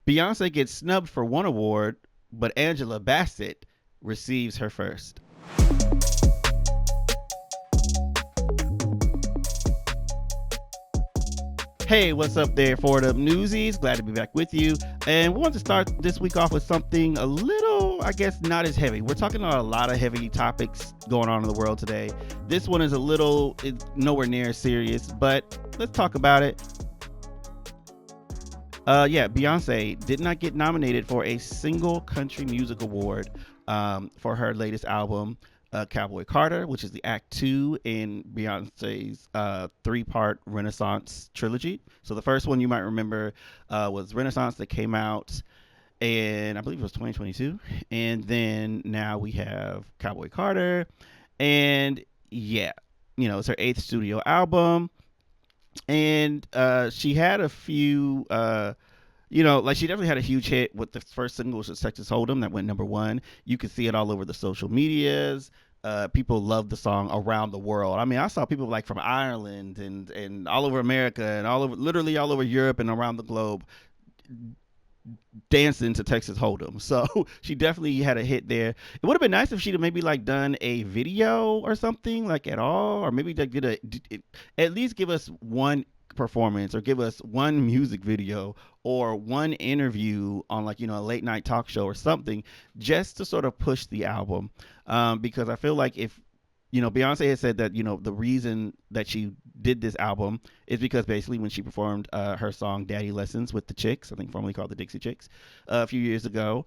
Beyonce gets snubbed for one award, but Angela Bassett receives her first. Hey, what's up there, Forward Up Newsies? Glad to be back with you. And we want to start this week off with something a little, I guess, not as heavy. We're talking about a lot of heavy topics going on in the world today. This one is it's nowhere near serious, but let's talk about it. Beyonce did not get nominated for a single country music award for her latest album, Cowboy Carter, which is the Act 2 in Beyonce's three-part Renaissance trilogy. So the first one you might remember was Renaissance, that came out, and I believe it was 2022. And then now we have Cowboy Carter, and yeah, it's her 8th studio album. And she had a few she definitely had a huge hit with the first single, which was Texas Hold'em, that went #1. You could see it all over the social medias. People loved the song around the world. I mean, I saw people like from Ireland and all over America and literally all over Europe and around the globe dancing to Texas Hold'em. So she definitely had a hit there. It would have been nice if she'd have maybe like done a video or something like at all, or maybe like at least give us one performance or give us one music video or one interview on like a late night talk show or something, just to sort of push the album, because I feel like if Beyonce had said that the reason that she did this album is because basically when she performed her song Daddy Lessons with the Chicks, I think formerly called the Dixie Chicks, a few years ago,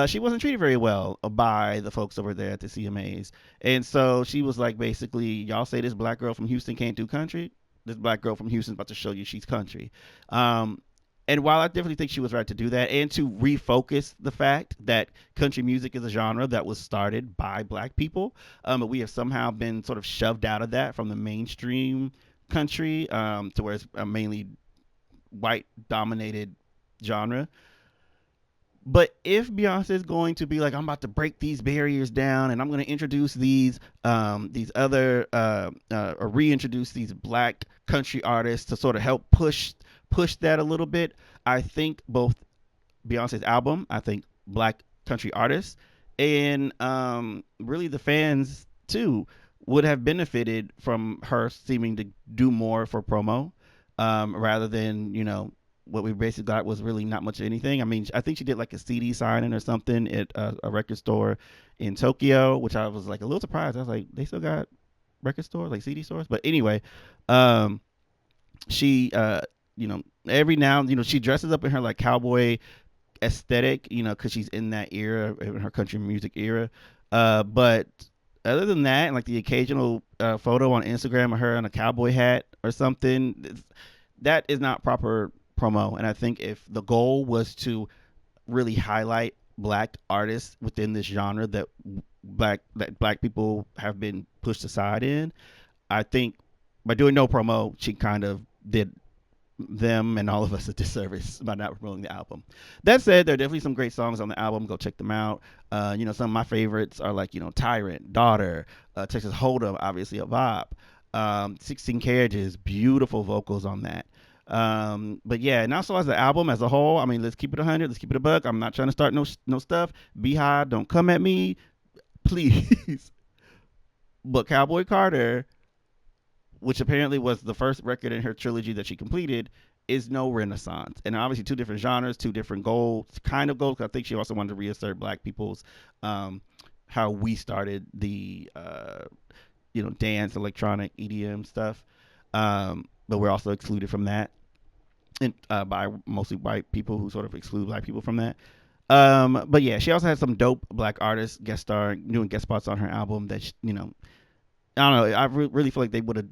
she wasn't treated very well by the folks over there at the CMAs. And so she was like, basically, y'all say this black girl from Houston can't do country. This black girl from Houston's about to show you she's country. And while I definitely think she was right to do that and to refocus the fact that country music is a genre that was started by black people, but we have somehow been sort of shoved out of that from the mainstream country, to where it's a mainly white dominated genre. But if Beyonce is going to be like, I'm about to break these barriers down, and I'm going to introduce these other or reintroduce these black country artists to sort of help push that a little bit, I think both Beyonce's album, I think black country artists, and really the fans too would have benefited from her seeming to do more for promo, rather than what we basically got was really not much of anything. I mean, I think she did like a CD signing or something at a record store in Tokyo, which I was like a little surprised. I was like, they still got record stores, like CD stores? But anyway, she, every now, she dresses up in her like cowboy aesthetic, because she's in that era, in her country music era. But other than that, and like the occasional photo on Instagram of her in a cowboy hat or something, that is not proper promo. And I think if the goal was to really highlight black artists within this genre that black people have been pushed aside in, I think by doing no promo, she kind of did them and all of us a disservice by not promoting the album. That said, there are definitely some great songs on the album. Go check them out. Some of my favorites are like Tyrant, Daughter, Texas Hold'em, obviously a bop. 16 Carriages, beautiful vocals on that. But yeah, and also as the album as a whole, I mean, let's keep it 100, let's keep it a buck. I'm not trying to start no stuff. Beehive, don't come at me, please. But Cowboy Carter, which apparently was the first record in her trilogy that she completed, is no Renaissance. And obviously two different genres, two different goals, kind of goals. I think she also wanted to reassert black people's, how we started the, dance, electronic, EDM stuff. But we're also excluded from that. And by mostly white people who sort of exclude black people from that. But yeah, she also had some dope black artists doing guest spots on her album that, I don't know. I really feel like they would have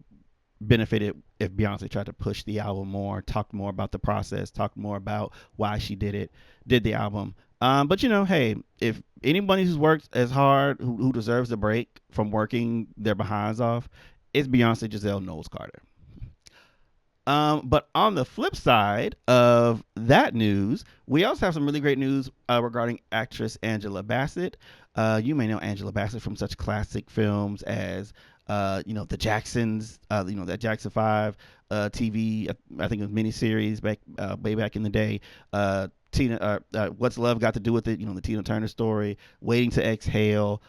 benefited if Beyonce tried to push the album more, talked more about the process, talked more about why she did the album. But hey, if anybody who's worked as hard, who deserves a break from working their behinds off, it's Beyonce Giselle Knowles Carter. But on the flip side of that news, we also have some really great news regarding actress Angela Bassett. You may know Angela Bassett from such classic films as, The Jacksons, that Jackson 5 TV, I think it was miniseries back way back in the day. What's Love Got to Do with It? The Tina Turner story, Waiting to Exhale.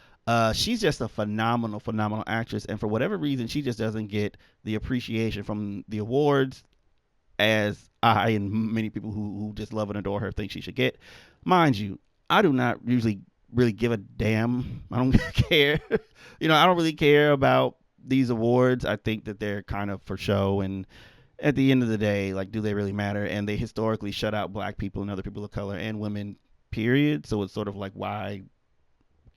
She's just a phenomenal actress, and for whatever reason, she just doesn't get the appreciation from the awards as I and many people who just love and adore her think she should get. Mind you, I do not usually really give a damn. I don't care. I don't really care about these awards. I think that they're kind of for show, and at the end of the day, like, do they really matter? And they historically shut out black people and other people of color and women, period. So it's sort of like, why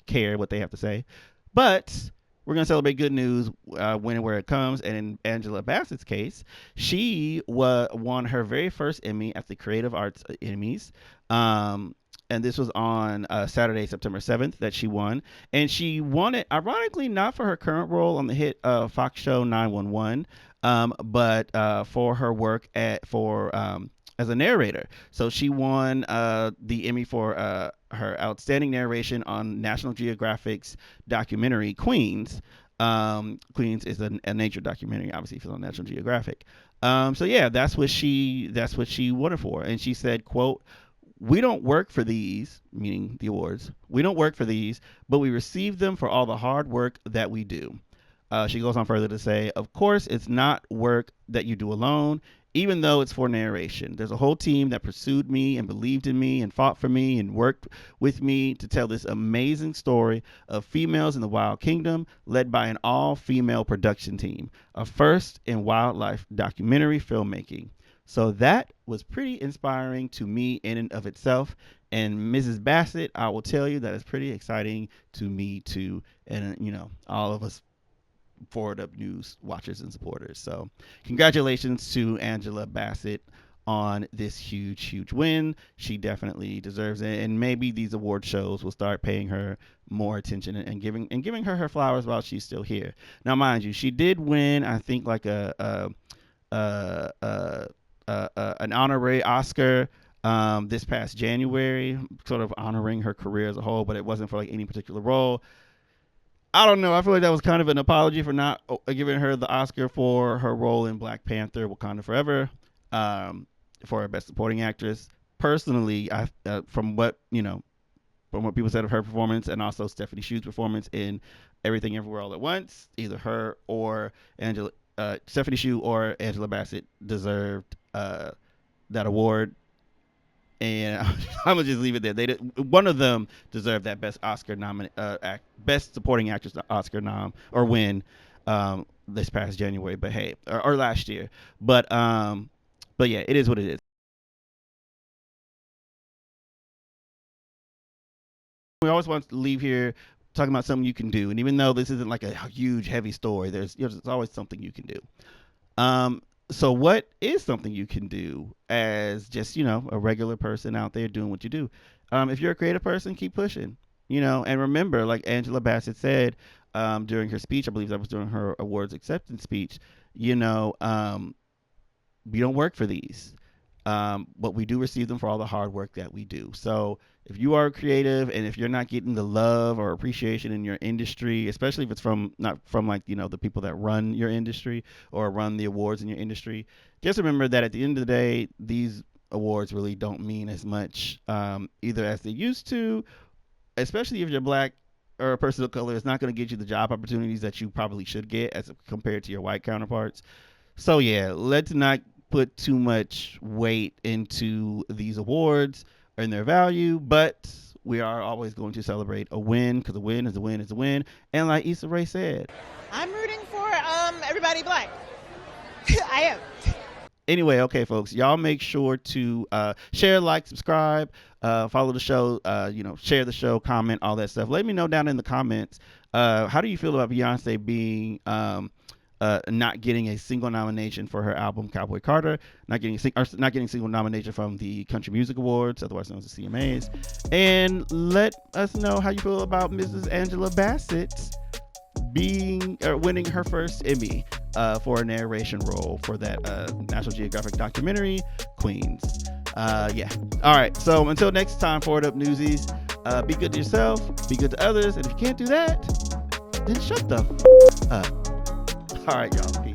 care what they have to say? But we're going to celebrate good news when and where it comes. And in Angela Bassett's case, she won her very first Emmy at the Creative Arts Emmys. And this was on Saturday, September 7th, that she won. And she won it, ironically, not for her current role on the hit Fox show 911, but for her work as a narrator. So she won the Emmy for her outstanding narration on National Geographic's documentary Queens. Queens is a nature documentary, obviously, if it's on National Geographic. So yeah, that's what she won it for. And she said, quote, "We don't work for these," meaning the awards. "We don't work for these, but we receive them for all the hard work that we do." She goes on further to say, "Of course, it's not work that you do alone, even though it's for narration. There's a whole team that pursued me and believed in me and fought for me and worked with me to tell this amazing story of females in the wild kingdom, led by an all-female production team, a first in wildlife documentary filmmaking." So that was pretty inspiring to me in and of itself. And Mrs. Bassett, I will tell you that is pretty exciting to me too. And, all of us Forward Up News watchers and supporters. So congratulations to Angela Bassett on this huge win. She definitely deserves it. And maybe these award shows will start paying her more attention and giving her flowers while she's still here. Now, mind you, she did win, I think, like an honorary Oscar this past January, sort of honoring her career as a whole, but it wasn't for like any particular role. I don't know. I feel like that was kind of an apology for not giving her the Oscar for her role in Black Panther: Wakanda Forever, for her Best Supporting Actress. Personally, from what people said of her performance, and also Stephanie Shu's performance in Everything Everywhere All at Once, either her or Stephanie Shu or Angela Bassett deserved that award, and I'm gonna just leave it there. One of them deserved that Best Best Supporting Actress Oscar nom or win this past January, but hey, or last year. But yeah, it is what it is. We always want to leave here talking about something you can do, and even though this isn't like a huge, heavy story, there's always something you can do. So what is something you can do as just, a regular person out there doing what you do? If you're a creative person, keep pushing, and remember, like Angela Bassett said during her speech, I believe that was during her awards acceptance speech, we don't work for these, but we do receive them for all the hard work that we do. So if you are creative and if you're not getting the love or appreciation in your industry, especially if it's not from like, the people that run your industry or run the awards in your industry, just remember that at the end of the day, these awards really don't mean as much either as they used to, especially if you're Black or a person of color. It's not going to get you the job opportunities that you probably should get as compared to your white counterparts. So yeah, let's not put too much weight into these awards and their value, but we are always going to celebrate a win, because a win is a win is a win. And like Issa Rae said, I'm rooting for everybody Black. I am. Anyway, okay, folks, y'all make sure to share, like, subscribe, follow the show, share the show, comment, all that stuff. Let me know down in the comments, how do you feel about Beyonce being not getting a single nomination for her album Cowboy Carter, not getting a single nomination from the Country Music Awards, otherwise known as the CMAs, and let us know how you feel about Mrs. Angela Bassett winning her first Emmy for a narration role for that National Geographic documentary Queens. Yeah. All right. So until next time, Forward Up Newsies, be good to yourself, be good to others, and if you can't do that, then shut the up. All right, y'all. Peace.